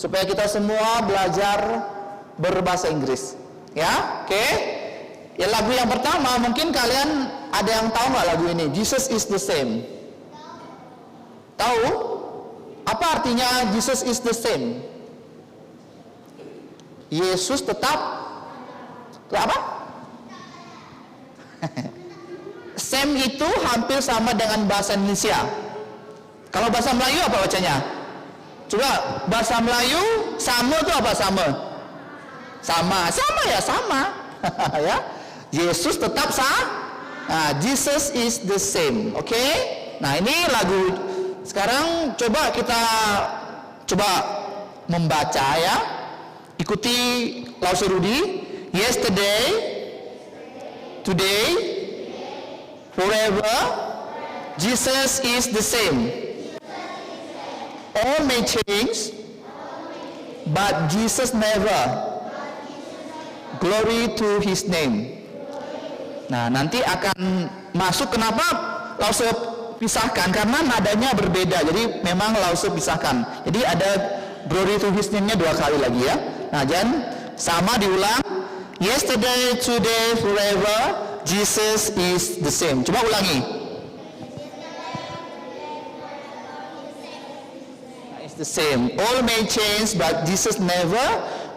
supaya kita semua belajar berbahasa Inggris. Ya, oke. Ya, lagu yang pertama mungkin kalian ada yang tahu nggak lagu ini? Jesus is the same. Tahu? Apa artinya Jesus is the same? Yesus tetap apa? Same itu hampir sama dengan bahasa Indonesia. Kalau bahasa Melayu apa bacanya? Coba bahasa Melayu sama itu apa sama? Sama ya sama. Ya. Yesus tetap sama. Nah, Jesus is the same. Oke? Nah, ini lagu. Sekarang coba kita membaca ya. Ikuti Lause Rudi. Yesterday, today, forever, Jesus is the same. All may change, but Jesus never. Glory to His name. Nah, nanti akan masuk kenapa Lause pisahkan, karena nadanya berbeda. Jadi memang Lause pisahkan. Jadi ada glory to His name-nya 2 kali lagi ya. Nah, jangan sama diulang. Yesterday, today, forever, Jesus is the same. Coba ulangi. It's the same. All may change, but Jesus never.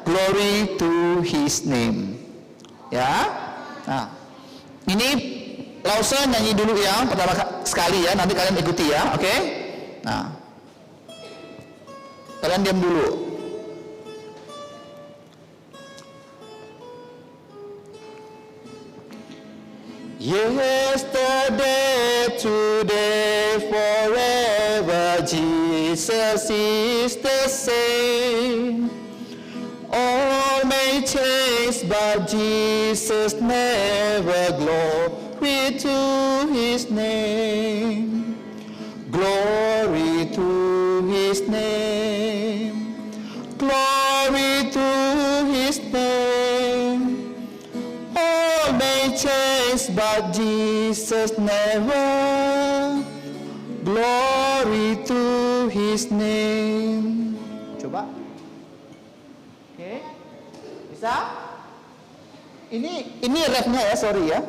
Glory to His name. Ya. Nah, ini Lause nyanyi dulu ya, pertama sekali ya. Nanti kalian ikuti ya, oke? Nah, kalian diam dulu. Yesterday, today, forever, Jesus is the same. All may change, but Jesus never. Glory to His name. Glory to His name. Glory to His name. All may change, but Jesus never. Glory to His name. Coba. Oke. Bisa? Ini refnya ya, sorry ya.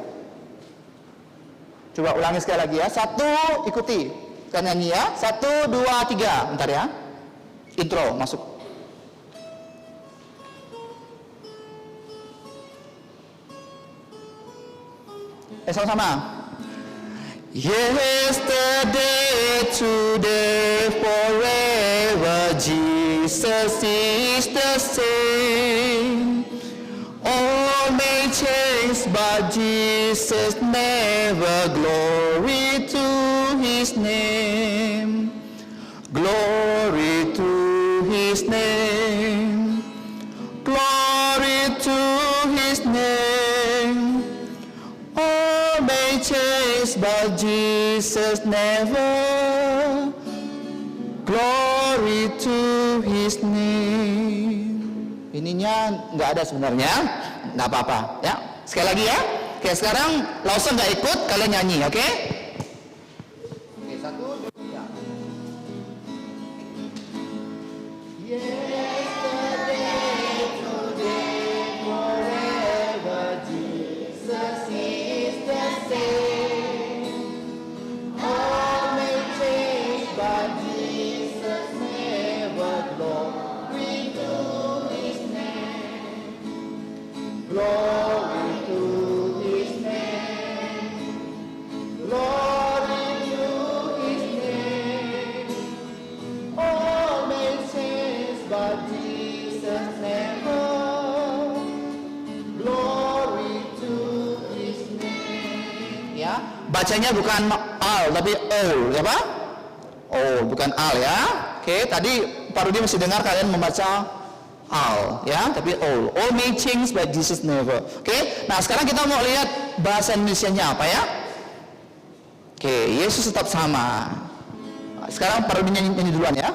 Coba ulangi sekali lagi ya. 1, ikuti. Kan nyanyi ya. 1, 2, 3. Bentar ya. Intro masuk. Sama-sama. Yesterday, today, forever, Jesus is the same. All may change, but Jesus never. Glory to His name. Glory to His name. Glory to His name. All may change, but Jesus never. Glory to His name. Ininya nggak ada sebenarnya, nggak apa-apa ya. Sekali lagi ya. Oke, sekarang Lause nggak ikut, kalian nyanyi, oke? Oke, 1, 2, 3. Yesterday, today, forever, Jesus is the same. All may change, but Jesus never. Glory to His name. Glory to His name. Glory to His name. All may change, but Jesus never. Glory to His name. Ya, bacanya bukan al tapi all, ya Pak? Oh, bukan al ya. Oke, tadi Pak Rudi masih dengar kalian membaca all, ya, tapi all. All may change, but Jesus never. Oke, nah sekarang kita mau lihat bahasa Indonesianya apa ya? Oke, Yesus tetap sama. Nah, sekarang Pak Rudi nyanyi duluan ya.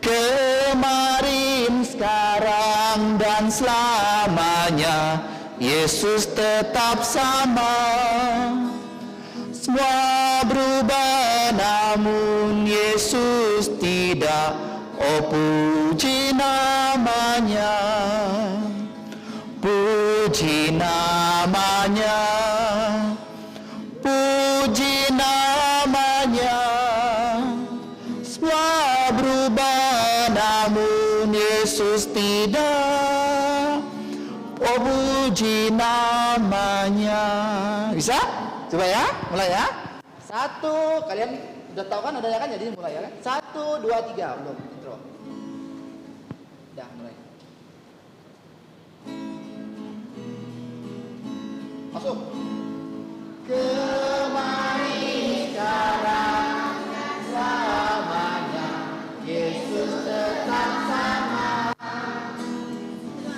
Kemarin, sekarang, dan selamanya, Yesus tetap sama. Semua berubah namun Yesus tidak. Oh puji namanya, puji namanya, puji namanya. Semua berubah namun Yesus tidak. Oh puji namanya. Bisa? Coba ya, mulai ya. 1, kalian udah tahu kan adanya kan, jadi mulai ya kan. 1, 2, 3, belum intro. Udah mulai. Masuk. Kemari sekarang selamanya, Yesus tetap sama.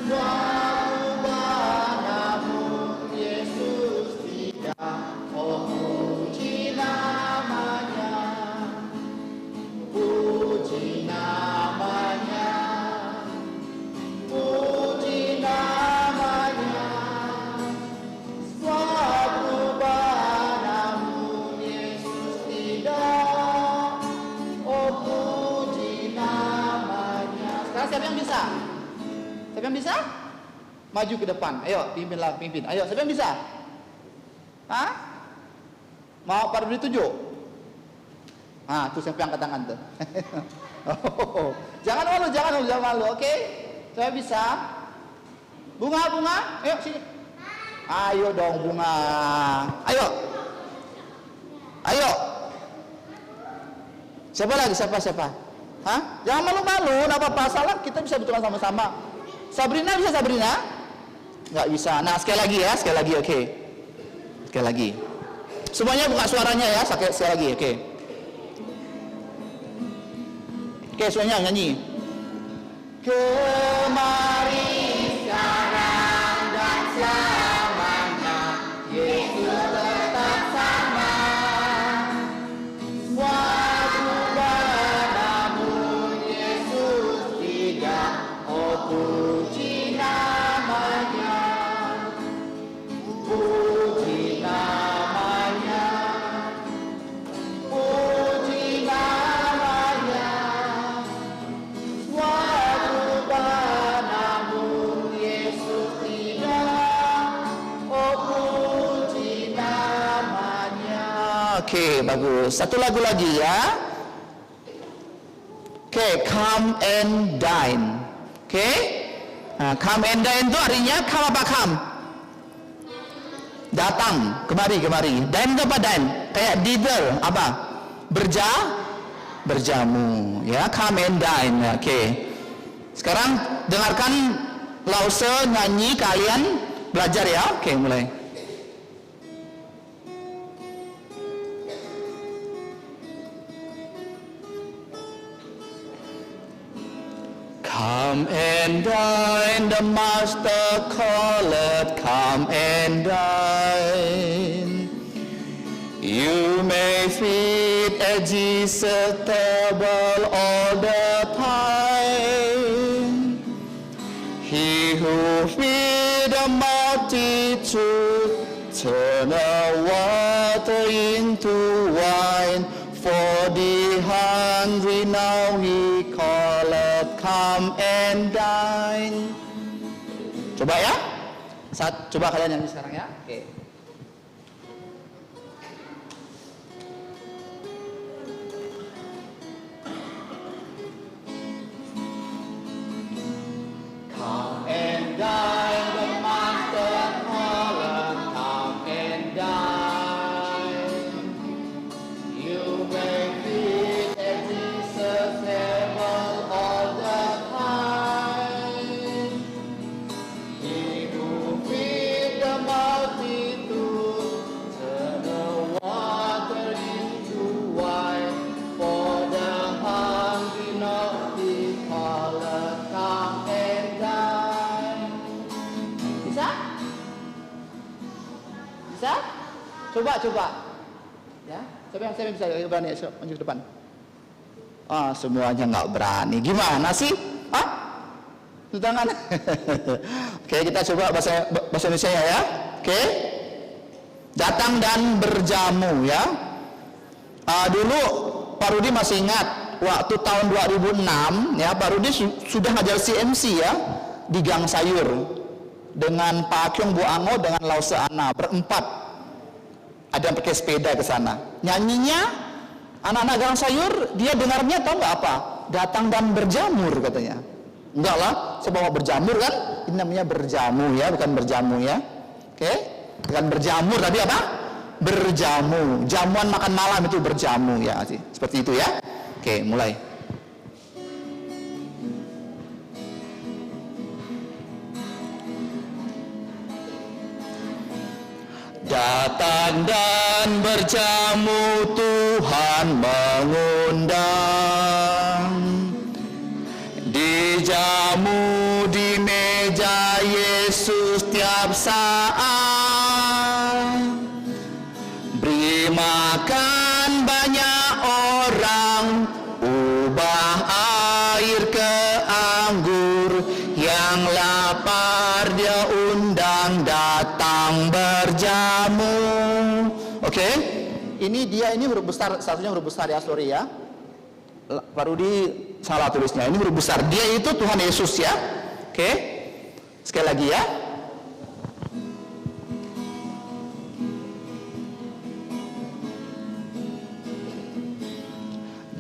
Berubah namun Yesus tidak. Oh puji namanya, puji namanya, puji namanya. Semua berubah namun Yesus tidak. Oh puji namanya. Sekarang siapa yang bisa? Siapa yang bisa? Maju ke depan. Ayo, pimpinlah, pimpin. Ayo, siapa yang bisa? Hah? Mau pada beri tunjuk? Ah, tuh siapa yang angkat tangan tuh? Oh, jangan malu, jangan malu, oke? Siapa bisa? Bunga, ayo sini. Ayo dong bunga. Ayo. Siapa lagi? Siapa? Hah? Jangan malu-malu, enggak apa-apa. Salah kita bisa berteman sama-sama. Sabrina bisa, Sabrina? Nggak bisa. Nah, sekali lagi, oke. Sekali lagi. Semuanya buka suaranya ya, sekali lagi, oke. Oke, semuanya nyanyi. Kemari sekarang dan selamanya, Yesus tetap sama. Semua berubah namun Yesus tidak. Oh puji namanya, puji namanya, puji namanya. Semua berubah namun Yesus tidak. Oh puji namanya. Oke, bagus. Satu lagu lagi ya. Oke, come and dine. Oke, nah, come and dine itu artinya come apa come? Datang, kemari. Dine itu apa dine? Kayak dinner, apa? Berjamu, ya, come and dine. Oke. Sekarang dengarkan Lause nyanyi, kalian belajar ya. Oke, mulai. Come and dine, the Master calleth, come and dine. You may feed at Jesus' table all the time. He who feed the multitude, turn the water into wine. For the hungry now he calleth, come and dine. Coba ya, coba kalian nyanyi sekarang ya. Oke. Come and dine, the Master calleth, come and dine. You may feed at Jesus' table all the time. He who feed the multitude, turn the water into wine. For the hungry not he calleth, come and dine. Bisa? Bisa? Coba. Ya, siapa yang bisa berani maju ke depan? Ah, semuanya nggak berani. Gimana sih? Hah? Tangan. Oke, kita coba bahasa Indonesia ya. Oke. Datang dan berjamu ya. Dulu Pak Rudi masih ingat waktu tahun 2006 ya, Pak Rudi sudah ngajar CMC ya di Gang Sayur dengan Pak Kyung Bu Ango dengan Lause Ana berempat. Ada yang pakai sepeda ke sana. Nyanyinya anak-anak Gang Sayur, dia dengarnya tahu nggak apa? Datang dan berjamur katanya. Enggak lah, saya bawa berjamur kan? Ini namanya berjamu ya, bukan berjamu ya. Oke, bukan berjamur tadi apa? Berjamu. Jamuan makan malam itu berjamu ya, seperti itu ya. Oke, mulai. Datang dan berjamu, Tuhan mengundang. Dijamu di meja Yesus tiap saat. Beri makan banyak orang, ubah air ke anggur. Yang lapar dia undang datang berjamu. Oke, ini huruf besar, satunya huruf besar ya, sorry ya. Pak Rudi salah tulisnya. Ini huruf besar. Dia itu Tuhan Yesus ya. Oke. Sekali lagi ya.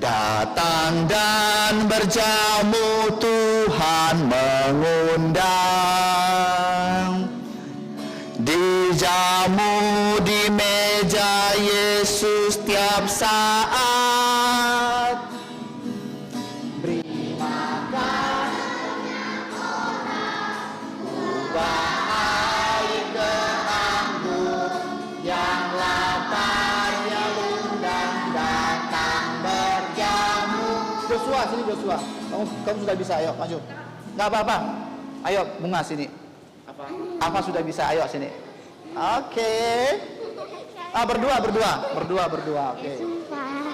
Datang dan berjamu, Tuhan mengundang. Dijamu di meja Yesus tiap saat. Sini Joshua, kamu sudah bisa, ayo maju. Nggak apa-apa, ayo Bunga sini. Apa sudah bisa, ayo sini. Oke. Berdua. Oke.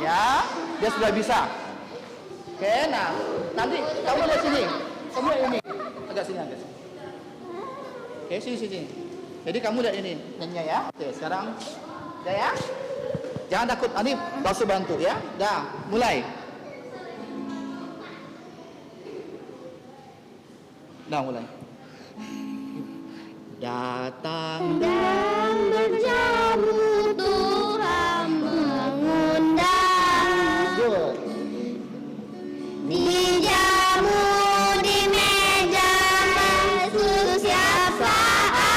Ya, dia sudah bisa. Oke, nah nanti kamu lihat sini, kamu lihat ini, agak sini. Oke, sini. Jadi kamu lihat ini, nyanyi ya. Oke, sekarang, ya. Jangan takut, nanti langsung bantu ya. Dah, mulai. Nah, mulai. Datang dan berjamu, Tuhan mengundang. Good. Dijamu di meja Yesus tiap saat.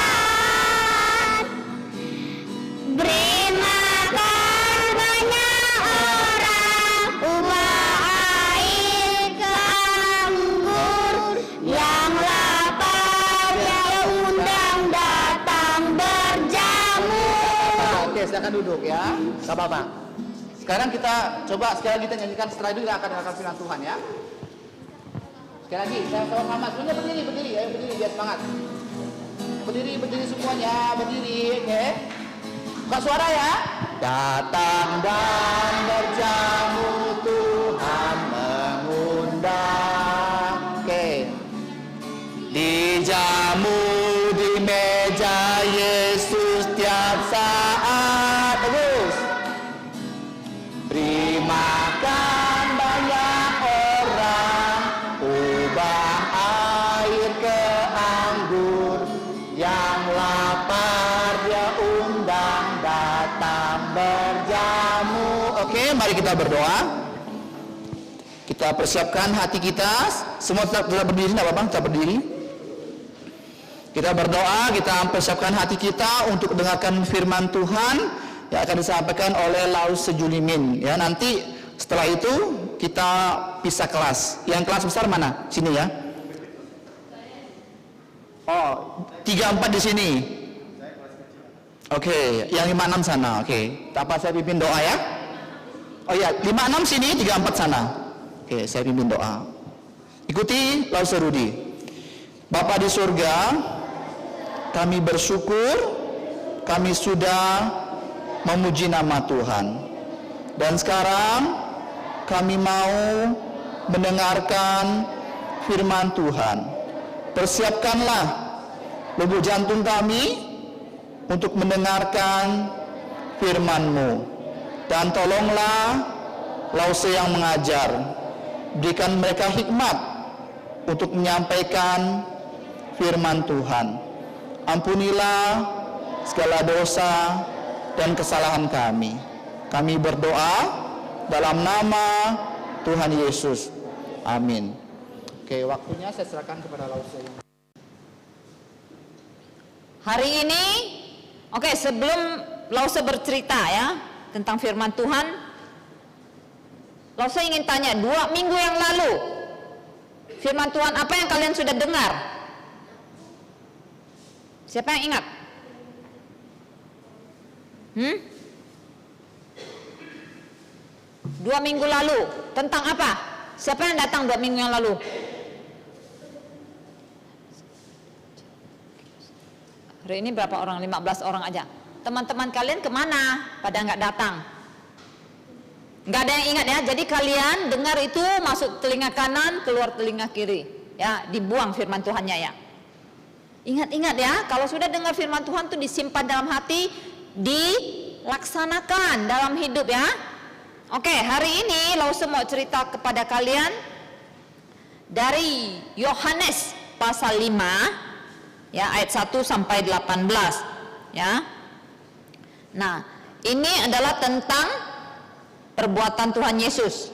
Beri makan banyak orang, ubah air ke anggur. Yang lapar dia undang datang berjamu. Oke, silakan duduk ya. Gak apa-apa. Sekarang kita coba sekali lagi kita nyanyikan, setelah itu kita akan dengarkan firman Tuhan ya. Sekali lagi, saya sama semuanya berdiri, ayo berdiri biar semangat. Berdiri semuanya, berdiri, oke. Buka suara ya. Datang dan berjamu, Tuhan mengundang. Oke. Dijamu di meja Yesus tiap saat. Bagus. Beri makan banyak orang, ubah air ke anggur. Yang lapar dia undang datang berjamu. Oke, mari kita berdoa. Kita persiapkan hati kita. Semua tetap berdiri, tidak apa-apa, tetap berdiri. Kita berdoa, kita persiapkan hati kita untuk dengarkan firman Tuhan yang akan disampaikan oleh Laus Sejulimin. Ya, nanti setelah itu kita pisah kelas. Yang kelas besar mana? Sini ya. Oh, 3-4 di sini. Oke, yang 5-6 sana. Oke, apa saya pimpin doa ya? Oh ya, 5-6 sini, 3-4 sana. Oke, saya pimpin doa. Ikuti Laus Rudi. Bapa di surga, kami bersyukur kami sudah memuji nama Tuhan. Dan sekarang kami mau mendengarkan firman Tuhan. Persiapkanlah lubuk jantung kami untuk mendengarkan firman-Mu. Dan tolonglah Lause yang mengajar. Berikan mereka hikmat untuk menyampaikan firman Tuhan. Ampunilah segala dosa dan kesalahan kami. Kami berdoa dalam nama Tuhan Yesus. Amin. Oke, waktunya saya serahkan kepada Lause. Hari ini, sebelum Lause bercerita ya tentang firman Tuhan, Lause ingin tanya, 2 minggu yang lalu firman Tuhan apa yang kalian sudah dengar? Siapa yang ingat? 2 minggu lalu tentang apa? Siapa yang datang 2 minggu yang lalu? Hari ini berapa orang? 15 orang aja. Teman-teman kalian kemana? Pada nggak datang? Nggak ada yang ingat ya. Jadi kalian dengar itu masuk telinga kanan, keluar telinga kiri. Ya, dibuang firman Tuhannya ya. Ingat-ingat ya, kalau sudah dengar firman Tuhan itu disimpan dalam hati, dilaksanakan dalam hidup ya. Oke, hari ini Lause mau cerita kepada kalian dari Yohanes pasal 5. Ya, ayat 1 sampai 18 ya. Nah, ini adalah tentang perbuatan Tuhan Yesus.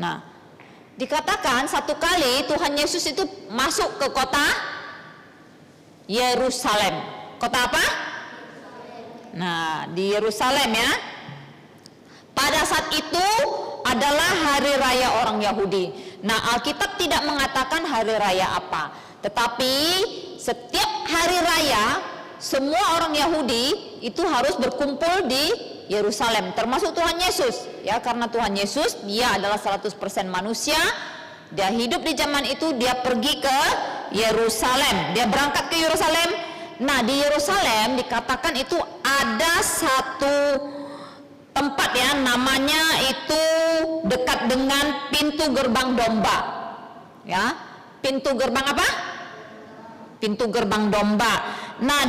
Nah, dikatakan satu kali Tuhan Yesus itu masuk ke kota Yerusalem. Kota apa? Nah, di Yerusalem ya. Pada saat itu adalah hari raya orang Yahudi. Nah, Alkitab tidak mengatakan hari raya apa. Tetapi setiap hari raya semua orang Yahudi itu harus berkumpul di Yerusalem, termasuk Tuhan Yesus ya, karena Tuhan Yesus dia adalah 100% manusia. Dia hidup di zaman itu, dia pergi ke Yerusalem, dia berangkat ke Yerusalem. Nah, di Yerusalem dikatakan itu ada satu tempat ya, namanya itu dekat dengan pintu gerbang domba ya. Pintu gerbang apa? Pintu gerbang domba. Nah,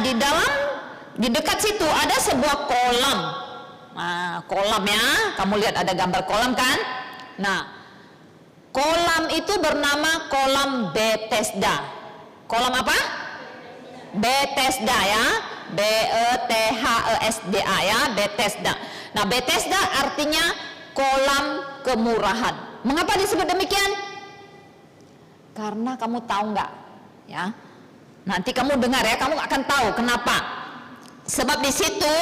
di dekat situ ada sebuah kolam. Nah, kolam ya, kamu lihat ada gambar kolam kan? Nah, kolam itu bernama kolam Bethesda. Kolam apa? Bethesda ya, Bethesda ya, Bethesda. Nah, Bethesda artinya kolam kemurahan. Mengapa disebut demikian? Karena kamu tahu nggak ya, nanti kamu dengar ya, kamu akan tahu kenapa. Sebab di situ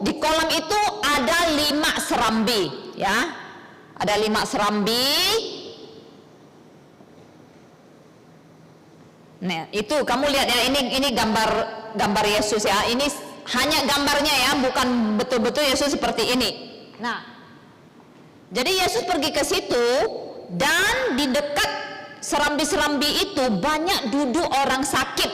di kolam itu ada 5 serambi ya, ada 5 serambi. Nah, itu kamu lihat ya, ini gambar Yesus ya, ini hanya gambarnya ya, bukan betul-betul Yesus seperti ini. Nah, jadi Yesus pergi ke situ dan di dekat serambi-serambi itu banyak duduk orang sakit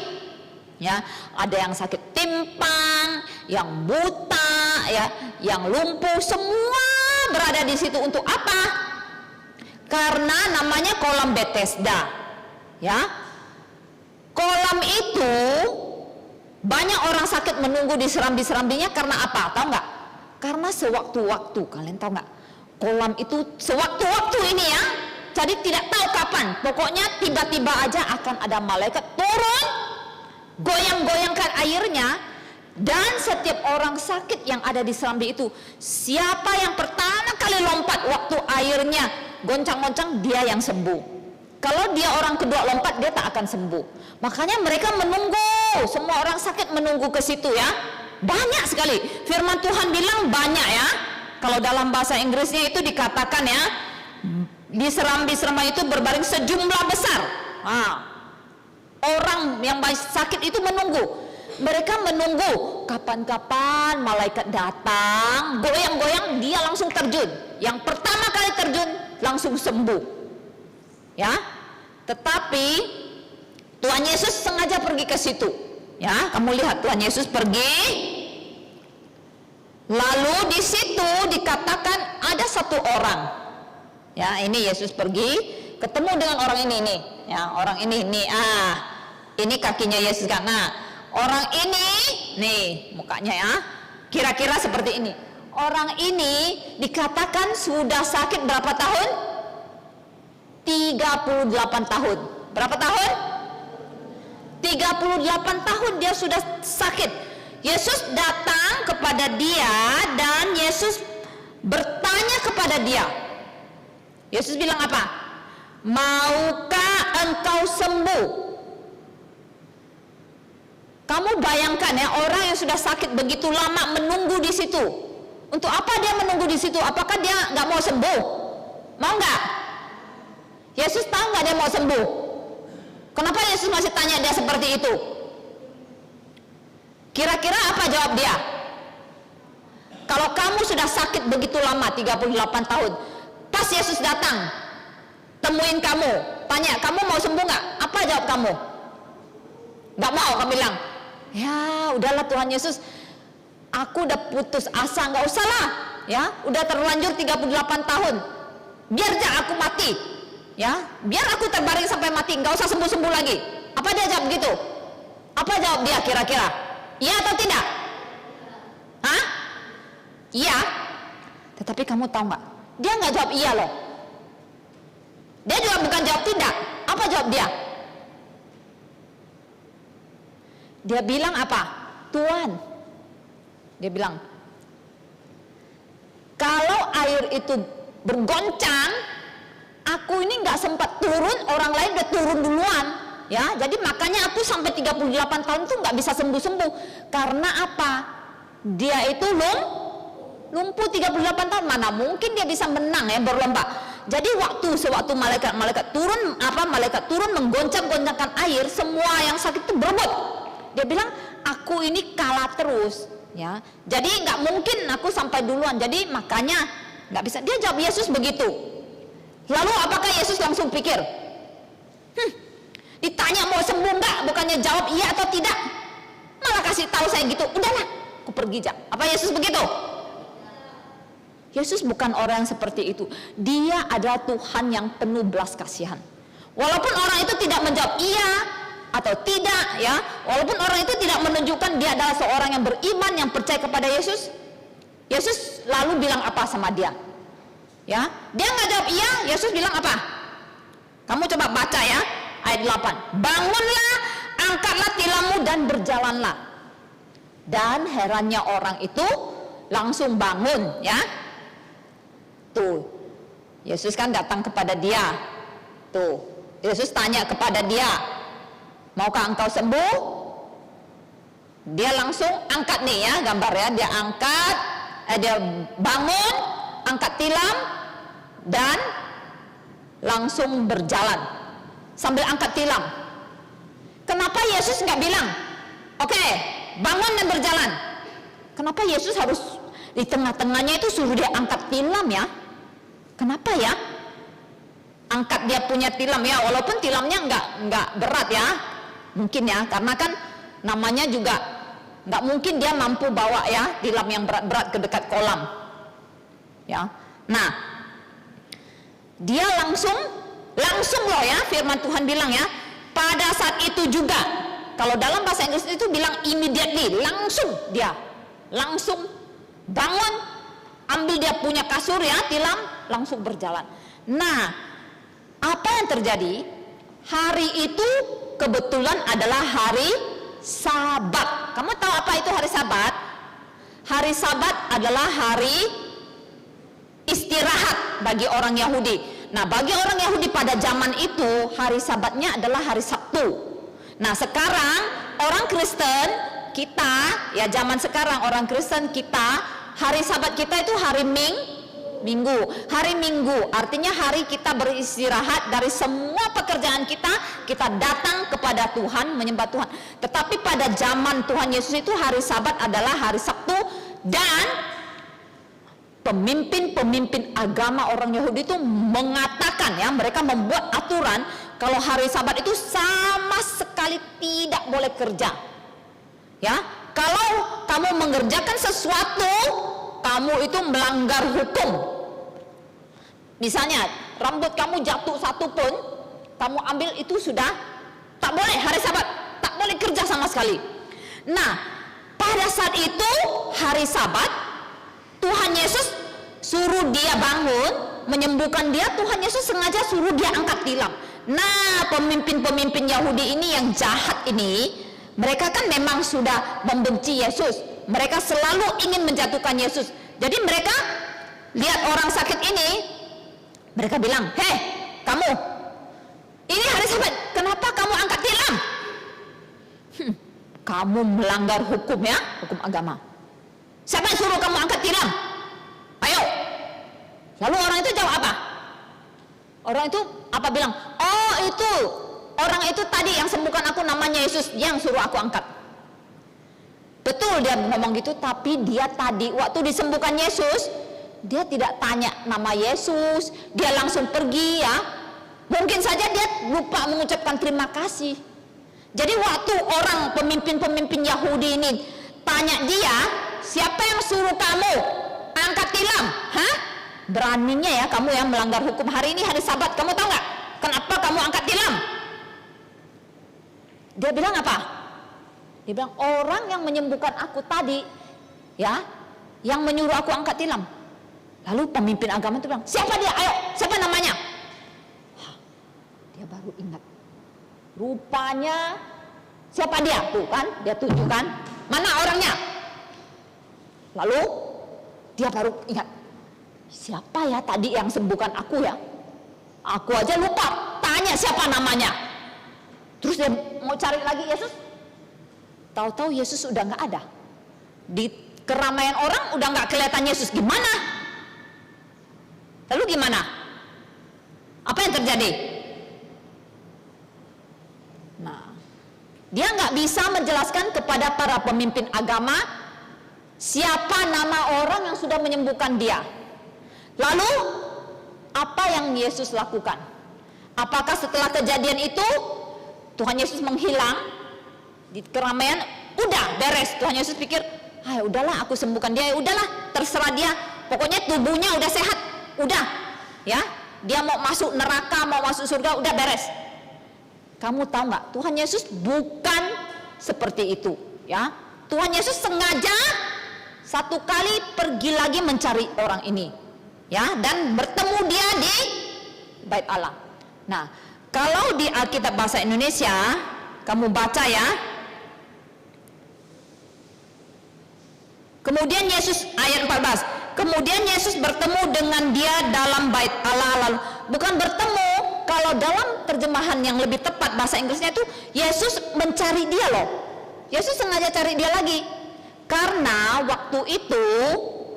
ya. Ada yang sakit timpang, yang buta ya, yang lumpuh, semua berada di situ. Untuk apa? Karena namanya kolam Bethesda ya. Kolam itu banyak orang sakit menunggu di serambi-serambinya karena apa? Tahu nggak? Karena sewaktu-waktu, kalian tahu nggak? Kolam itu sewaktu-waktu ini ya. Jadi tidak tahu kapan, pokoknya tiba-tiba aja akan ada malaikat turun, goyang-goyangkan airnya, dan setiap orang sakit yang ada di serambi itu, siapa yang pertama kali lompat waktu airnya goncang-goncang, dia yang sembuh. Kalau dia orang kedua lompat, dia tak akan sembuh. Makanya mereka menunggu, semua orang sakit menunggu ke situ ya. Banyak sekali, firman Tuhan bilang banyak ya. Kalau dalam bahasa Inggrisnya itu dikatakan ya, di serambi-serambi itu berbaring sejumlah besar. Nah, orang yang sakit itu menunggu. Mereka menunggu kapan-kapan malaikat datang, goyang-goyang, dia langsung terjun. Yang pertama kali terjun langsung sembuh. Ya. Tetapi Tuhan Yesus sengaja pergi ke situ. Ya, kamu lihat Tuhan Yesus pergi. Lalu di situ dikatakan ada satu orang. Ya, ini Yesus pergi ketemu dengan orang ini nih. Ya, orang ini nih. Ini kakinya Yesus kan. Nah, orang ini nih mukanya ya. Kira-kira seperti ini. Orang ini dikatakan sudah sakit berapa tahun? 38 tahun. Berapa tahun? 38 tahun dia sudah sakit. Yesus datang kepada dia dan Yesus bertanya kepada dia. Yesus bilang apa? Maukah engkau sembuh? Kamu bayangkan ya, orang yang sudah sakit begitu lama menunggu di situ. Untuk apa dia menunggu di situ? Apakah dia nggak mau sembuh? Mau nggak? Yesus tahu nggak dia mau sembuh? Kenapa Yesus masih tanya dia seperti itu? Kira-kira apa jawab dia? Kalau kamu sudah sakit begitu lama, 38 tahun, pas Yesus datang, temuin kamu, tanya, kamu mau sembuh nggak? Apa jawab kamu? Nggak mau, kamu bilang, ya udahlah Tuhan Yesus, aku udah putus asa, nggak usah lah, ya, udah terlanjur 38 tahun, biar aja aku mati, ya, biar aku terbaring sampai mati, nggak usah sembuh-sembuh lagi. Apa dia jawab gitu? Apa jawab dia kira-kira? Iya atau tidak? Hah? Iya. Tetapi kamu tahu nggak? Dia nggak jawab iya loh. Dia juga bukan jawab tidak. Apa jawab dia? Dia bilang apa? Tuhan. Dia bilang, kalau air itu bergoncang, aku ini nggak sempat turun, orang lain udah turun duluan, ya. Jadi makanya aku sampai 38 tahun itu nggak bisa sembuh-sembuh. Karena apa? Dia itu lumpuh 38 tahun, mana mungkin dia bisa menang ya berlomba. Jadi sewaktu malaikat turun menggoncang-goncangkan air, semua yang sakit itu berebut. Dia bilang, aku ini kalah terus. Ya, jadi nggak mungkin aku sampai duluan. Jadi makanya nggak bisa. Dia jawab Yesus begitu. Lalu apakah Yesus langsung pikir? Ditanya mau sembuh nggak? Bukannya jawab iya atau tidak. Malah kasih tahu saya gitu. Udahlah, aku pergi aja. Apa Yesus begitu? Yesus bukan orang yang seperti itu. Dia adalah Tuhan yang penuh belas kasihan. Walaupun orang itu tidak menjawab iya atau tidak, ya, walaupun orang itu tidak menunjukkan dia adalah seorang yang beriman, yang percaya kepada Yesus, Yesus lalu bilang apa sama dia? Ya, dia nggak jawab iya. Yesus bilang apa? Kamu coba baca ya, ayat 8. Bangunlah, angkatlah tilammu dan berjalanlah. Dan herannya orang itu langsung bangun, ya. Tuh, Yesus kan datang kepada dia. Tuh, Yesus tanya kepada dia, maukah engkau sembuh? Dia langsung angkat nih ya, gambar ya, dia angkat, dia bangun, angkat tilam, dan langsung berjalan sambil angkat tilam. Kenapa Yesus nggak bilang, oke, bangun dan berjalan? Kenapa Yesus harus di tengah-tengahnya itu suruh dia angkat tilam ya? Kenapa ya? Angkat dia punya tilam ya, walaupun tilamnya nggak berat ya, mungkin ya, karena kan namanya juga nggak mungkin dia mampu bawa ya tilam yang berat-berat ke dekat kolam, ya. Nah, dia langsung loh ya, firman Tuhan bilang ya, pada saat itu juga. Kalau dalam bahasa Inggris itu bilang immediately, langsung bangun, ambil dia punya kasur ya, tilam, langsung berjalan. Nah, apa yang terjadi? Hari itu kebetulan adalah hari Sabat. Kamu tahu apa itu hari Sabat? Hari Sabat adalah hari istirahat bagi orang Yahudi. Nah, bagi orang Yahudi pada zaman itu, hari Sabatnya adalah hari Sabtu. Nah, sekarang orang Kristen kita, ya zaman sekarang orang Kristen kita, hari Sabat kita itu hari Minggu. Hari Minggu artinya hari kita beristirahat dari semua pekerjaan kita datang kepada Tuhan, menyembah Tuhan. Tetapi pada zaman Tuhan Yesus itu hari Sabat adalah hari Sabtu, dan pemimpin agama orang Yahudi itu mengatakan ya, mereka membuat aturan kalau hari Sabat itu sama sekali tidak boleh kerja. Ya, kalau kamu mengerjakan sesuatu, kamu itu melanggar hukum. Misalnya rambut kamu jatuh satu pun, kamu ambil, itu sudah tak boleh hari Sabat, tak boleh kerja sama sekali. Nah, pada saat itu hari Sabat, Tuhan Yesus suruh dia bangun, menyembuhkan dia, Tuhan Yesus sengaja suruh dia angkat tilam. Nah, pemimpin-pemimpin Yahudi ini yang jahat ini, mereka kan memang sudah membenci Yesus. Mereka selalu ingin menjatuhkan Yesus. Jadi mereka lihat orang sakit ini, mereka bilang, "Hei, kamu, ini hari Sabat, kenapa kamu angkat tilam? Kamu melanggar hukum ya, hukum agama. Siapa yang suruh kamu angkat tilam? Ayo." Lalu orang itu jawab apa? Orang itu apa bilang? "Oh, itu orang itu tadi yang sembuhkan aku, namanya Yesus, yang suruh aku angkat." Betul dia ngomong gitu, tapi dia tadi waktu disembuhkan Yesus, dia tidak tanya nama Yesus, dia langsung pergi ya. Mungkin saja dia lupa mengucapkan terima kasih. Jadi waktu orang pemimpin-pemimpin Yahudi ini tanya dia, "Siapa yang suruh kamu angkat tilam?" Hah? Beraninya ya kamu yang melanggar hukum. Hari ini hari Sabat, kamu tahu nggak kenapa kamu angkat tilam? Dia bilang apa? Dia bilang, "Orang yang menyembuhkan aku tadi ya, yang menyuruh aku angkat tilam." Lalu pemimpin agama itu bilang, "Siapa dia? Ayo, siapa namanya?" Dia baru ingat. Rupanya siapa dia? Tuh kan, dia tunjukkan. Mana orangnya? Lalu dia baru ingat. Siapa ya tadi yang sembuhkan aku ya? Aku aja lupa. Tanya siapa namanya. Terus dia mau cari lagi Yesus. Tahu-tahu Yesus udah nggak ada. Di keramaian orang udah nggak kelihatan Yesus. Gimana? Lalu gimana? Apa yang terjadi? Nah, dia nggak bisa menjelaskan kepada para pemimpin agama siapa nama orang yang sudah menyembuhkan dia. Lalu apa yang Yesus lakukan? Apakah setelah kejadian itu Tuhan Yesus menghilang di keramaian? Udah beres. Tuhan Yesus pikir, "Ah, udahlah, aku sembuhkan dia, udahlah, terserah dia. Pokoknya tubuhnya udah sehat, udah, ya. Dia mau masuk neraka, mau masuk surga, udah beres." Kamu tahu nggak? Tuhan Yesus bukan seperti itu, ya. Tuhan Yesus sengaja satu kali pergi lagi mencari orang ini, ya, dan bertemu dia di Bait Allah. Nah, kalau di Alkitab bahasa Indonesia, kamu baca ya. Kemudian Yesus, ayat 14, kemudian Yesus bertemu dengan dia dalam Bait Allah. Lalu bukan bertemu, kalau dalam terjemahan yang lebih tepat bahasa Inggrisnya itu Yesus mencari dia loh. Yesus sengaja cari dia lagi. Karena waktu itu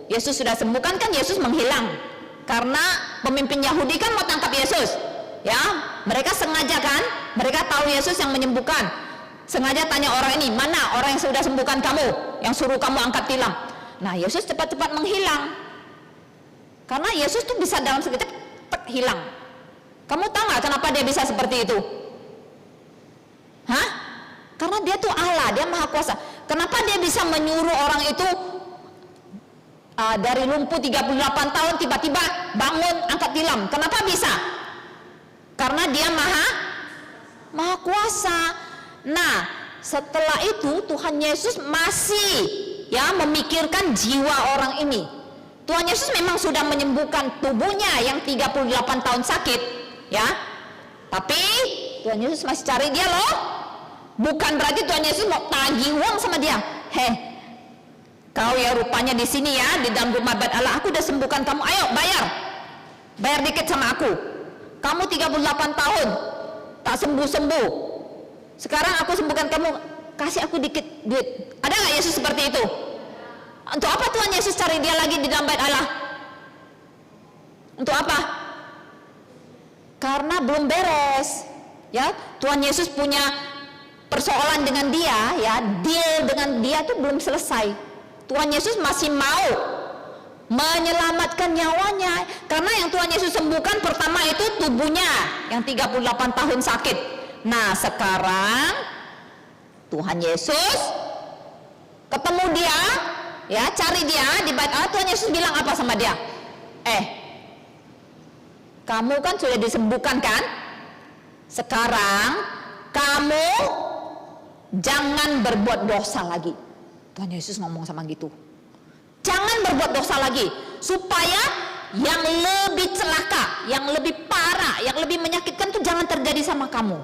Yesus sudah sembuhkan, kan Yesus menghilang. Karena pemimpin Yahudi kan mau tangkap Yesus. Ya, mereka sengaja kan, mereka tahu Yesus yang menyembuhkan. Sengaja tanya orang ini, "Mana orang yang sudah sembuhkan kamu, yang suruh kamu angkat tilam?" Nah, Yesus cepat-cepat menghilang. Karena Yesus tuh bisa dalam sekejap hilang. Kamu tahu nggak kenapa dia bisa seperti itu? Hah? Karena dia tuh Allah, dia maha kuasa. Kenapa dia bisa menyuruh orang itu dari lumpuh 38 tahun tiba-tiba bangun angkat tilam? Kenapa bisa? Karena dia maha kuasa. Nah, setelah itu Tuhan Yesus masih ya memikirkan jiwa orang ini. Tuhan Yesus memang sudah menyembuhkan tubuhnya yang 38 tahun sakit, ya. Tapi Tuhan Yesus masih cari dia loh. Bukan berarti Tuhan Yesus mau tagih uang sama dia. "Heh, kau ya rupanya di sini ya, di dalam rumah Bait Allah, aku udah sembuhkan kamu. Ayo bayar dikit sama aku. Kamu 38 tahun tak sembuh-sembuh. Sekarang aku sembuhkan kamu, kasih aku dikit duit." Ada nggak Yesus seperti itu? Untuk apa Tuhan Yesus cari dia lagi di dalam Bait Allah? Untuk apa? Karena belum beres. Ya, Tuhan Yesus punya persoalan dengan dia, ya, deal dengan dia tuh belum selesai. Tuhan Yesus masih mau menyelamatkan nyawanya. Karena yang Tuhan Yesus sembuhkan pertama itu tubuhnya yang 38 tahun sakit. Nah, sekarang Tuhan Yesus ketemu dia, ya, cari dia di Bait Allah. Tuhan Yesus bilang apa sama dia? Kamu kan sudah disembuhkan kan? Sekarang kamu jangan berbuat dosa lagi. Tuhan Yesus ngomong sama gitu. Jangan jangan berbuat dosa lagi, supaya yang lebih celaka, yang lebih parah, yang lebih menyakitkan itu jangan terjadi sama kamu.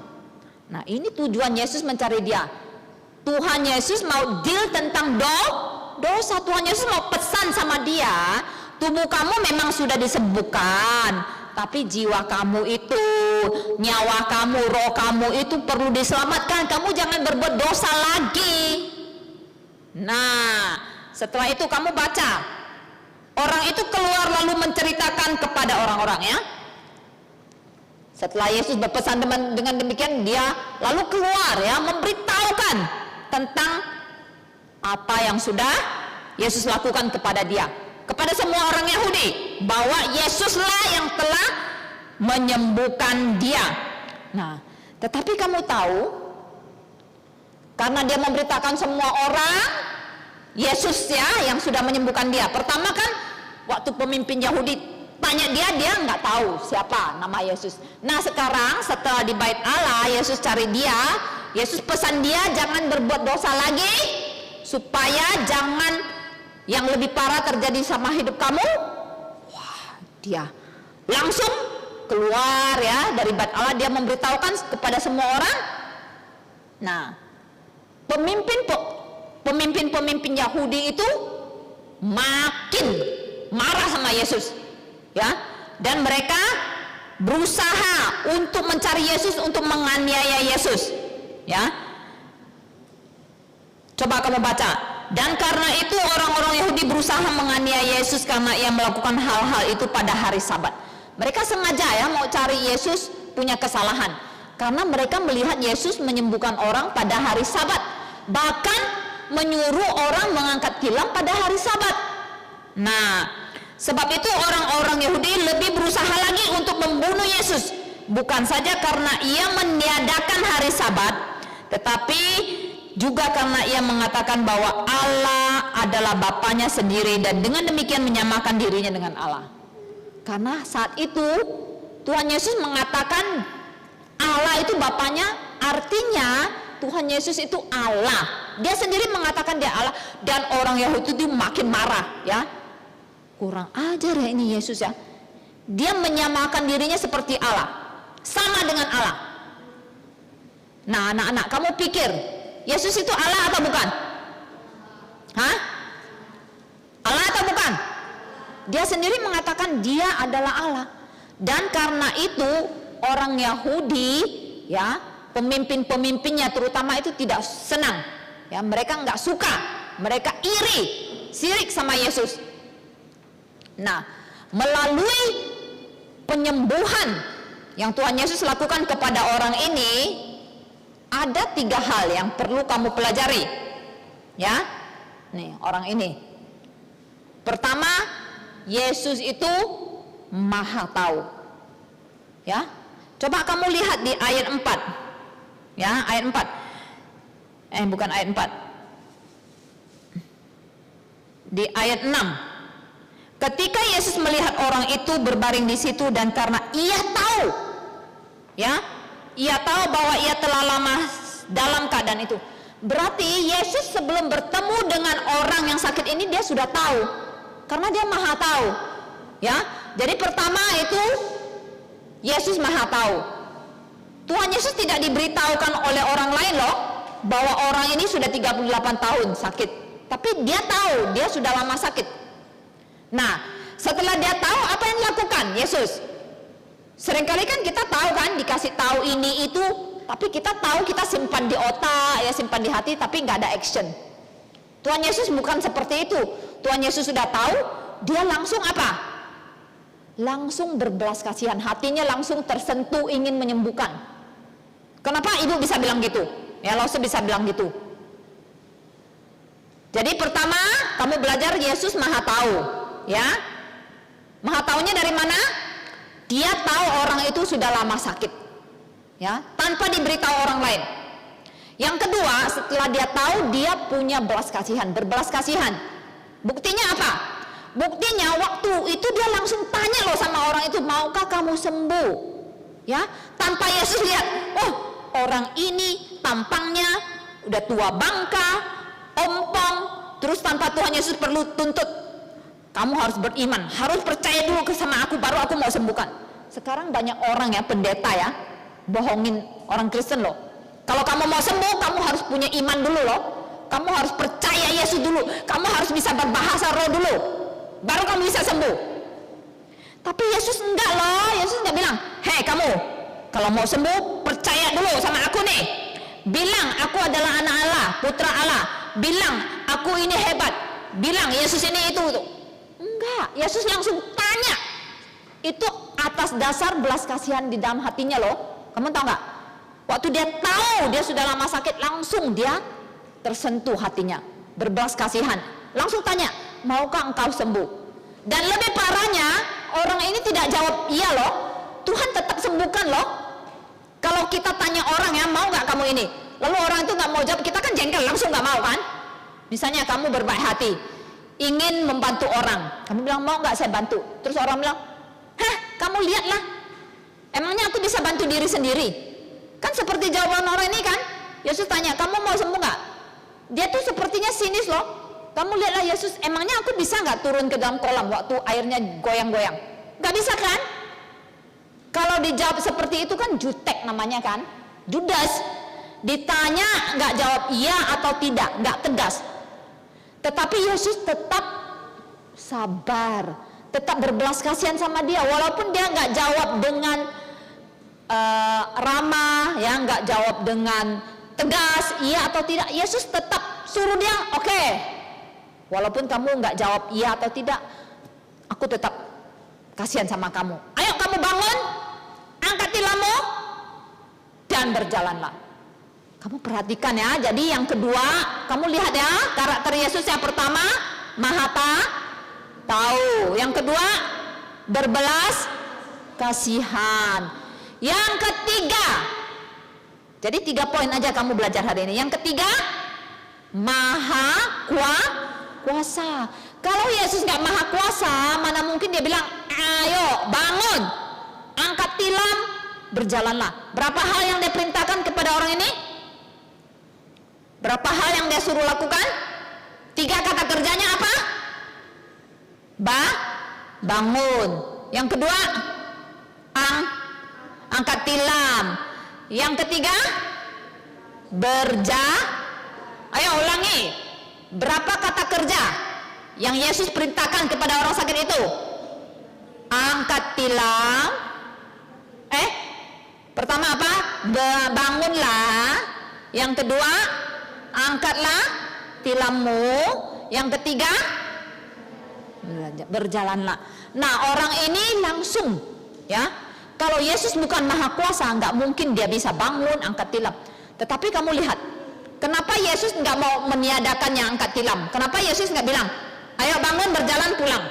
Nah, ini tujuan Yesus mencari dia. Tuhan Yesus mau deal tentang dosa. Tuhan Yesus mau pesan sama dia, tubuh kamu memang sudah disembuhkan, tapi jiwa kamu itu, nyawa kamu, roh kamu itu perlu diselamatkan. Kamu jangan berbuat dosa lagi. Nah, setelah itu kamu baca, orang itu keluar lalu menceritakan kepada orang-orang, ya. Setelah Yesus berpesan dengan demikian, dia lalu keluar, ya, memberitahukan tentang apa yang sudah Yesus lakukan kepada dia, kepada semua orang Yahudi, bahwa Yesuslah yang telah menyembuhkan dia. Nah, tetapi kamu tahu, karena dia memberitakan semua orang Yesus, ya, yang sudah menyembuhkan dia. Pertama kan waktu pemimpin Yahudi tanya dia nggak tahu siapa nama Yesus. Nah, sekarang setelah di bait Allah, Yesus cari dia, Yesus pesan dia jangan berbuat dosa lagi, supaya jangan yang lebih parah terjadi sama hidup kamu. Wah, dia langsung keluar, ya, dari bait Allah, dia memberitahukan kepada semua orang. Nah, pemimpin Yahudi itu makin marah sama Yesus, ya, dan mereka berusaha untuk mencari Yesus, untuk menganiaya Yesus, ya. Coba kamu baca. Dan karena itu orang-orang Yahudi berusaha menganiaya Yesus karena ia melakukan hal-hal itu pada hari Sabat. Mereka sengaja, ya, mau cari Yesus punya kesalahan, karena mereka melihat Yesus menyembuhkan orang pada hari Sabat, bahkan menyuruh orang mengangkat tilam pada hari Sabat. Nah, sebab itu orang-orang Yahudi lebih berusaha lagi untuk membunuh Yesus, bukan saja karena ia meniadakan hari Sabat, tetapi juga karena ia mengatakan bahwa Allah adalah Bapanya sendiri, dan dengan demikian menyamakan dirinya dengan Allah. Karena saat itu Tuhan Yesus mengatakan Allah itu Bapanya, artinya Tuhan Yesus itu Allah. Dia sendiri mengatakan dia Allah, dan orang Yahudi itu makin marah, ya. Kurang ajar, ya, ini Yesus, ya. Dia menyamakan dirinya seperti Allah, sama dengan Allah. Nah, anak-anak, kamu pikir Yesus itu Allah atau bukan? Hah? Allah atau bukan? Dia sendiri mengatakan dia adalah Allah. Dan karena itu orang Yahudi, ya, pemimpin-pemimpinnya terutama itu tidak senang, ya, mereka nggak suka, mereka iri, sirik sama Yesus. Nah, melalui penyembuhan yang Tuhan Yesus lakukan kepada orang ini, ada 3 hal yang perlu kamu pelajari, ya. Nih, orang ini. Pertama, Yesus itu Maha tahu, ya. Coba kamu lihat di ayat 4, ya, ayat 4. Bukan ayat 4. Di ayat 6. Ketika Yesus melihat orang itu berbaring di situ, dan karena ia tahu, ya, ia tahu bahwa ia telah lama dalam keadaan itu. Berarti Yesus sebelum bertemu dengan orang yang sakit ini, dia sudah tahu, karena dia Maha tahu, ya. Jadi pertama itu Yesus Maha tahu. Tuhan Yesus tidak diberitahukan oleh orang lain loh, bahwa orang ini sudah 38 tahun sakit, tapi dia tahu dia sudah lama sakit. Nah, setelah dia tahu, apa yang dilakukan Yesus? Seringkali kan kita tahu, kan, dikasih tahu ini itu, tapi kita tahu, kita simpan di otak, ya, simpan di hati, tapi nggak ada action. Tuhan Yesus bukan seperti itu. Tuhan Yesus sudah tahu, dia langsung apa? Langsung berbelas kasihan, hatinya langsung tersentuh, ingin menyembuhkan. Kenapa ibu bisa bilang gitu? Ya, Lause bisa bilang gitu. Jadi pertama, kamu belajar Yesus Maha tahu, ya. Maha taunya dari mana? Dia tahu orang itu sudah lama sakit, ya, tanpa diberitahu orang lain. Yang kedua, setelah dia tahu, dia punya belas kasihan, berbelas kasihan. Buktinya apa? Buktinya waktu itu dia langsung tanya loh sama orang itu, maukah kamu sembuh? Ya, tanpa Yesus lihat, oh, orang ini tampangnya udah tua bangka, ompong, terus tanpa Tuhan Yesus perlu tuntut, Kamu harus beriman, harus percaya dulu sama aku, baru aku mau sembuhkan. Sekarang banyak orang ya, pendeta ya, bohongin orang Kristen loh. Kalau kamu mau sembuh, kamu harus punya iman dulu loh. Kamu harus percaya Yesus dulu. Kamu harus bisa berbahasa roh dulu, baru kamu bisa sembuh. Tapi Yesus enggak loh. Yesus enggak bilang, hei kamu, kalau mau sembuh, percaya dulu sama aku nih. Bilang aku adalah anak Allah, putra Allah. Bilang aku ini hebat. Bilang Yesus ini itu. Enggak, Yesus langsung tanya. Itu atas dasar belas kasihan di dalam hatinya loh. Kamu tahu nggak? Waktu dia tahu dia sudah lama sakit, langsung dia tersentuh hatinya, berbelas kasihan. Langsung tanya, maukah engkau sembuh? Dan lebih parahnya, orang ini tidak jawab iya loh. Tuhan tetap sembuhkan loh. Kalau kita tanya orang ya, mau nggak kamu ini? Lalu orang itu nggak mau jawab, kita kan jengkel, langsung nggak mau kan? Misalnya kamu berbaik hati, ingin membantu orang, kamu bilang mau nggak saya bantu? Terus orang bilang, hah, kamu lihatlah, emangnya aku bisa bantu diri sendiri? Kan seperti jawaban orang ini kan? Yesus tanya, kamu mau sembuh nggak? Dia tuh sepertinya sinis loh. Kamu lihatlah Yesus, emangnya aku bisa nggak turun ke dalam kolam waktu airnya goyang-goyang? Nggak bisa kan? Kalau dijawab seperti itu kan jutek namanya kan? Judas. Ditanya nggak jawab iya atau tidak, nggak tegas. Tetapi Yesus tetap sabar, tetap berbelas kasihan sama dia, walaupun dia nggak jawab dengan ramah, ya nggak jawab dengan tegas, iya atau tidak. Yesus tetap suruh dia, oke, walaupun kamu nggak jawab iya atau tidak, aku tetap kasihan sama kamu. Ayo kamu bangun, angkat tilammu, dan berjalanlah. Kamu perhatikan ya. Jadi yang kedua, kamu lihat ya, karakter Yesus yang pertama, Maha tahu. Yang kedua, berbelas kasihan. Yang ketiga, jadi 3 poin aja kamu belajar hari ini. Yang ketiga, Maha kuasa. Kalau Yesus nggak Maha kuasa, mana mungkin dia bilang, ayo bangun, angkat tilam, berjalanlah. Berapa hal yang dia perintahkan kepada orang ini? Berapa hal yang dia suruh lakukan? 3 kata kerjanya apa? Bangun. Yang kedua, angkat tilam. Yang ketiga, ayo ulangi. Berapa kata kerja yang Yesus perintahkan kepada orang sakit itu? Angkat tilam. Pertama apa? Bangunlah. Yang kedua, angkatlah tilammu. Yang ketiga, berjalanlah. Nah, orang ini langsung ya. Kalau Yesus bukan Maha Kuasa, nggak mungkin dia bisa bangun, angkat tilam. Tetapi kamu lihat, kenapa Yesus nggak mau meniadakannya angkat tilam? Kenapa Yesus nggak bilang, ayo bangun, berjalan, pulang?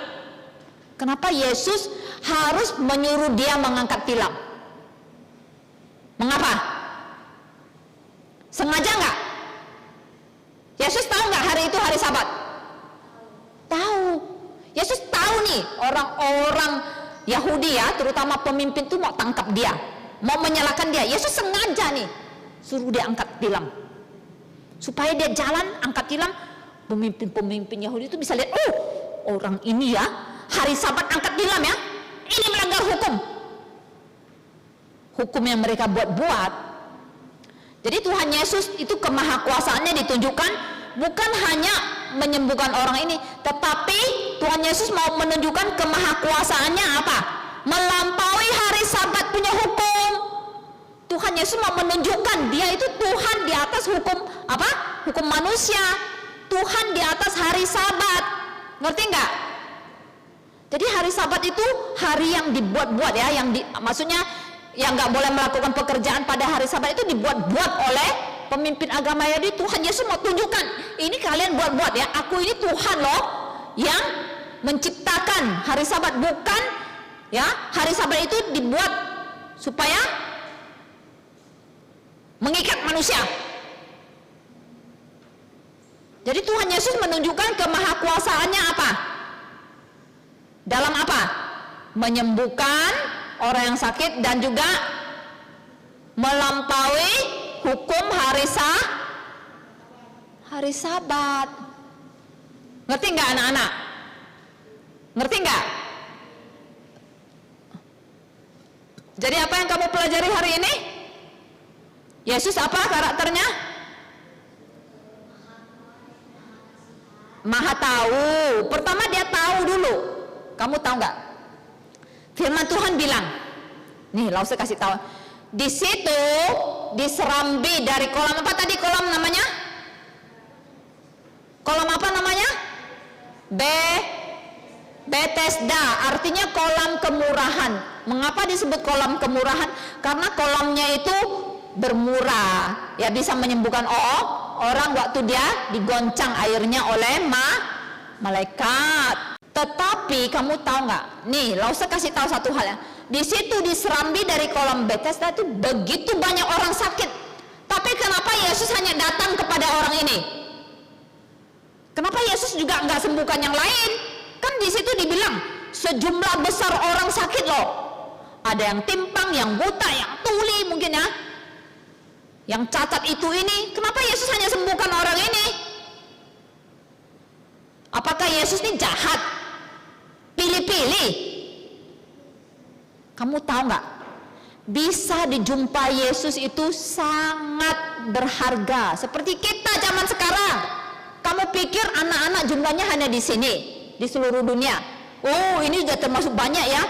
Kenapa Yesus harus menyuruh dia mengangkat tilam? Mengapa? Sengaja nggak? Yesus tahu nggak hari itu hari Sabat? Tahu. Yesus tahu nih orang-orang Yahudi ya, terutama pemimpin tuh mau tangkap dia, mau menyalahkan dia. Yesus sengaja nih suruh dia angkat tilam, supaya dia jalan angkat tilam. Pemimpin Yahudi itu bisa lihat, oh orang ini ya hari Sabat angkat tilam ya, ini melanggar hukum yang mereka buat. Jadi Tuhan Yesus itu kemahakuasaannya ditunjukkan bukan hanya menyembuhkan orang ini, tetapi Tuhan Yesus mau menunjukkan kemahakuasaannya apa? Melampaui hari Sabat punya hukum. Tuhan Yesus mau menunjukkan dia itu Tuhan di atas hukum apa? Hukum manusia. Tuhan di atas hari Sabat. Ngerti nggak? Jadi hari Sabat itu hari yang dibuat-buat ya, maksudnya yang nggak boleh melakukan pekerjaan pada hari Sabat itu dibuat-buat oleh pemimpin agama Yahudi. Tuhan Yesus mau tunjukkan, ini kalian buat-buat ya, aku ini Tuhan loh yang menciptakan hari Sabat, bukan ya, hari Sabat itu dibuat supaya mengikat manusia. Jadi Tuhan Yesus menunjukkan kemahakuasaannya apa? Dalam apa? Menyembuhkan orang yang sakit dan juga melampaui hukum hari Sabat. Ngerti nggak anak-anak? Ngerti nggak? Jadi apa yang kamu pelajari hari ini? Yesus apa karakternya? Maha tahu. Pertama dia tahu dulu. Kamu tahu nggak? Firman Tuhan bilang, nih Lause kasih tahu. Di situ diserambi dari kolam apa tadi kolam namanya? Kolam apa namanya? Bethesda, artinya kolam kemurahan. Mengapa disebut kolam kemurahan? Karena kolamnya itu bermurah, ya bisa menyembuhkan orang waktu dia digoncang airnya oleh malaikat. Tetapi kamu tahu nggak? Nih, Lause kasih tahu satu hal ya. Di situ diserambi dari kolam Bethesda itu begitu banyak orang sakit. Tapi kenapa Yesus hanya datang kepada orang ini? Kenapa Yesus juga nggak sembuhkan yang lain? Kan di situ dibilang sejumlah besar orang sakit loh. Ada yang timpang, yang buta, yang tuli mungkin ya. Yang cacat itu ini. Kenapa Yesus hanya sembuhkan orang ini? Apakah Yesus ini jahat? Pilih-pilih? Kamu tahu nggak? Bisa dijumpai Yesus itu sangat berharga. Seperti kita zaman sekarang. Kamu pikir anak-anak jumlahnya hanya di sini, di seluruh dunia? Oh, ini sudah termasuk banyak ya?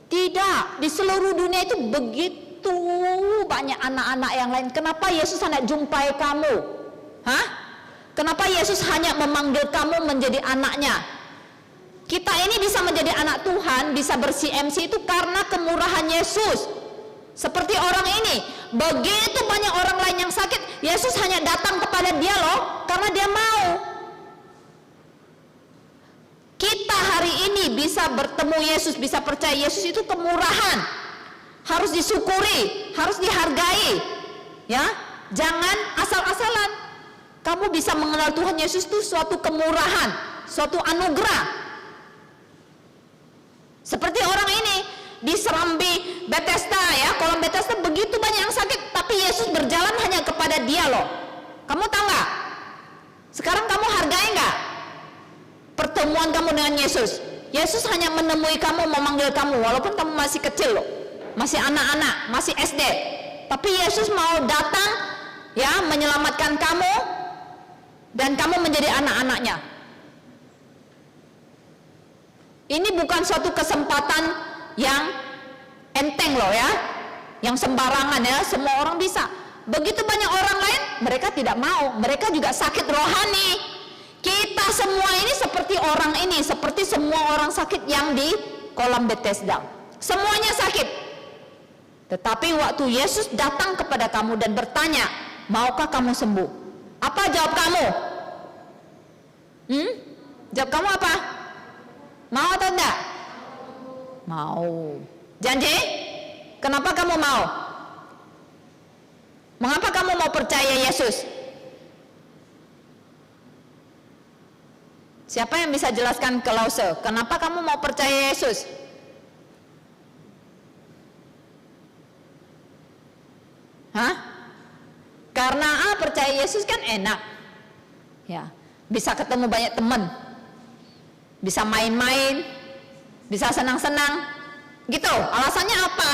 Tidak, di seluruh dunia itu begitu banyak anak-anak yang lain. Kenapa Yesus hanya jumpai kamu? Hah? Kenapa Yesus hanya memanggil kamu menjadi anaknya? Kita ini bisa menjadi anak Tuhan, bisa ber-CMC itu karena kemurahan Yesus. Seperti orang ini, begitu banyak orang lain yang sakit, Yesus hanya datang kepada dia loh, karena dia mau. Kita hari ini bisa bertemu Yesus, bisa percaya Yesus itu kemurahan. Harus disyukuri, harus dihargai. Ya, jangan asal-asalan. Kamu bisa mengenal Tuhan Yesus itu suatu kemurahan, suatu anugerah. Seperti orang ini diserambi Bethesda ya, kolam Bethesda begitu banyak yang sakit, tapi Yesus berjalan hanya kepada dia loh. Kamu tahu nggak? Sekarang kamu hargai nggak pertemuan kamu dengan Yesus? Yesus hanya menemui kamu, memanggil kamu, walaupun kamu masih kecil loh, masih anak-anak, masih SD. Tapi Yesus mau datang ya, menyelamatkan kamu dan kamu menjadi anak-anaknya. Ini bukan suatu kesempatan yang enteng loh ya, yang sembarangan ya, semua orang bisa. Begitu banyak orang lain, mereka tidak mau, mereka juga sakit rohani. Kita semua ini seperti orang ini, seperti semua orang sakit yang di kolam Bethesda. Semuanya sakit. Tetapi waktu Yesus datang kepada kamu dan bertanya, maukah kamu sembuh? Apa jawab kamu? Jawab kamu apa? Mau atau enggak? Mau. Janji? Kenapa kamu mau? Mengapa kamu mau percaya Yesus? Siapa yang bisa jelaskan ke Lause? Kenapa kamu mau percaya Yesus? Hah? Karena percaya Yesus kan enak. Ya, bisa ketemu banyak teman. Bisa main-main, bisa senang-senang, gitu. Alasannya apa?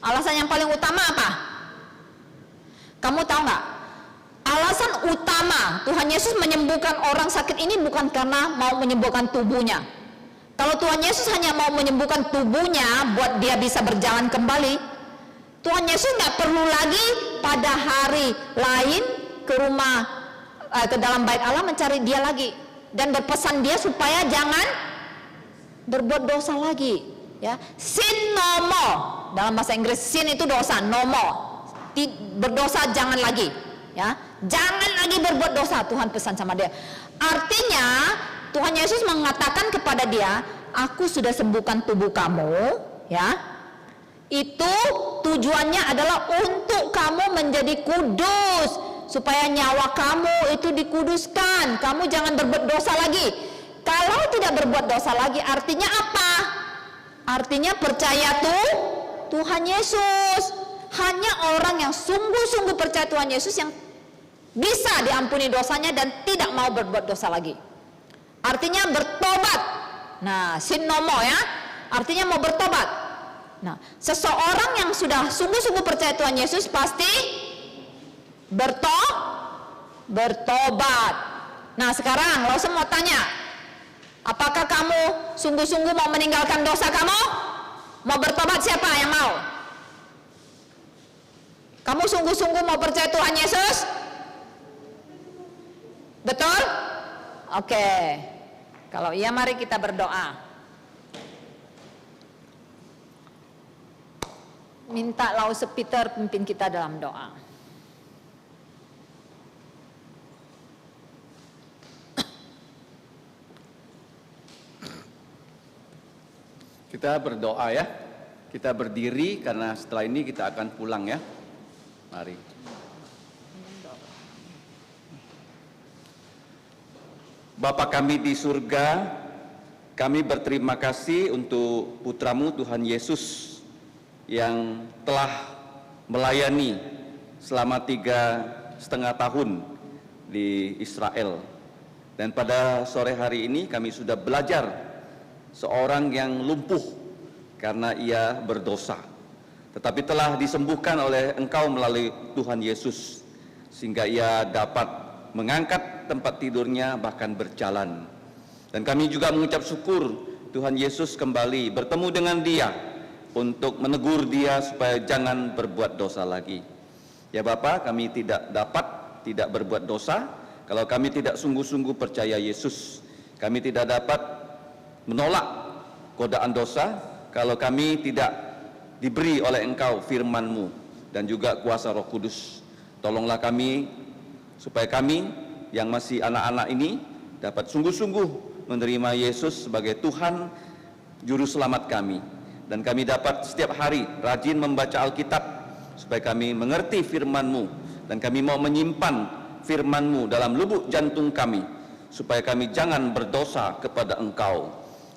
Alasan yang paling utama apa? Kamu tahu nggak? Alasan utama Tuhan Yesus menyembuhkan orang sakit ini bukan karena mau menyembuhkan tubuhnya. Kalau Tuhan Yesus hanya mau menyembuhkan tubuhnya buat dia bisa berjalan kembali, Tuhan Yesus nggak perlu lagi pada hari lain ke rumah, ke dalam bait Allah mencari dia lagi dan berpesan dia supaya jangan berbuat dosa lagi ya. Sin no more, dalam bahasa Inggris sin itu dosa, no more, berdosa jangan lagi ya, jangan lagi berbuat dosa. Tuhan pesan sama dia, artinya Tuhan Yesus mengatakan kepada dia, aku sudah sembuhkan tubuh kamu ya. Itu tujuannya adalah untuk kamu menjadi kudus, supaya nyawa kamu itu dikuduskan. Kamu jangan berbuat dosa lagi. Kalau tidak berbuat dosa lagi, artinya apa? Artinya percaya Tuhan Yesus. Hanya orang yang sungguh-sungguh percaya Tuhan Yesus yang bisa diampuni dosanya dan tidak mau berbuat dosa lagi. Artinya bertobat. Nah, sinomo ya, artinya mau bertobat. Nah, seseorang yang sudah sungguh-sungguh percaya Tuhan Yesus pasti bertobat. Nah, sekarang Lawson mau tanya, apakah kamu sungguh-sungguh mau meninggalkan dosa kamu? Mau bertobat, siapa yang mau? Kamu sungguh-sungguh mau percaya Tuhan Yesus? Betul? Oke. Kalau iya, mari kita berdoa. Minta Lause Peter pimpin kita dalam doa. Kita berdoa ya. Kita berdiri karena setelah ini kita akan pulang ya. Mari. Bapa kami di surga, kami berterima kasih untuk putramu Tuhan Yesus yang telah melayani selama 3,5 tahun di Israel. Dan pada sore hari ini kami sudah belajar seorang yang lumpuh karena ia berdosa, tetapi telah disembuhkan oleh Engkau melalui Tuhan Yesus, sehingga ia dapat mengangkat tempat tidurnya bahkan berjalan. Dan kami juga mengucap syukur Tuhan Yesus kembali bertemu dengan dia untuk menegur dia supaya jangan berbuat dosa lagi. Ya Bapa, kami tidak berbuat dosa kalau kami tidak sungguh-sungguh percaya Yesus. Kami tidak dapat menolak godaan dosa kalau kami tidak diberi oleh Engkau firman-Mu dan juga kuasa Roh Kudus. Tolonglah kami supaya kami yang masih anak-anak ini dapat sungguh-sungguh menerima Yesus sebagai Tuhan Juru Selamat kami. Dan kami dapat setiap hari rajin membaca Alkitab supaya kami mengerti firman-Mu. Dan kami mau menyimpan firman-Mu dalam lubuk jantung kami supaya kami jangan berdosa kepada Engkau.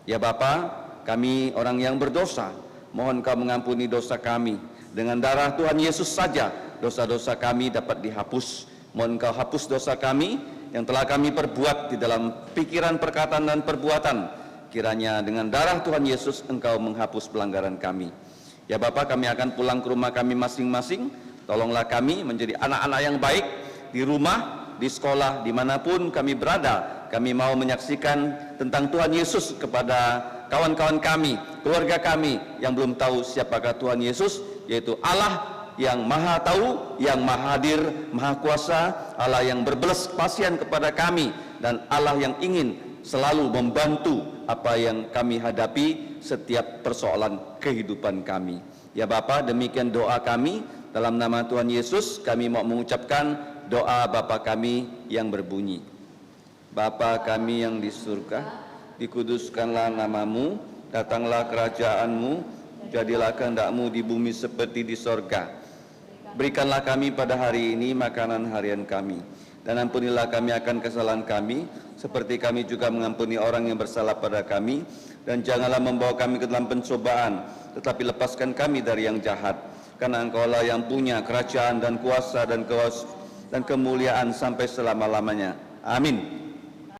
Ya Bapa, kami orang yang berdosa, mohon Kau mengampuni dosa kami. Dengan darah Tuhan Yesus saja dosa-dosa kami dapat dihapus. Mohon Kau hapus dosa kami yang telah kami perbuat di dalam pikiran, perkataan, dan perbuatan. Kiranya dengan darah Tuhan Yesus Engkau menghapus pelanggaran kami. Ya Bapa, kami akan pulang ke rumah kami masing-masing. Tolonglah kami menjadi anak-anak yang baik di rumah, di sekolah, dimanapun kami berada. Kami mau menyaksikan tentang Tuhan Yesus kepada kawan-kawan kami, keluarga kami yang belum tahu siapakah Tuhan Yesus, yaitu Allah yang maha tahu, yang maha hadir, maha kuasa, Allah yang berbelas kasihan kepada kami, dan Allah yang ingin selalu membantu apa yang kami hadapi setiap persoalan kehidupan kami. Ya Bapa, demikian doa kami. Dalam nama Tuhan Yesus kami mau mengucapkan doa Bapa kami yang berbunyi. Bapa kami yang di surga, dikuduskanlah namamu, datanglah kerajaan-Mu, jadilah kehendak-Mu di bumi seperti di sorga. Berikanlah kami pada hari ini makanan harian kami, dan ampunilah kami akan kesalahan kami, seperti kami juga mengampuni orang yang bersalah pada kami. Dan janganlah membawa kami ke dalam pencobaan, tetapi lepaskan kami dari yang jahat. Karena Engkaulah yang punya kerajaan dan kuasa dan kemuliaan sampai selama-lamanya. Amin.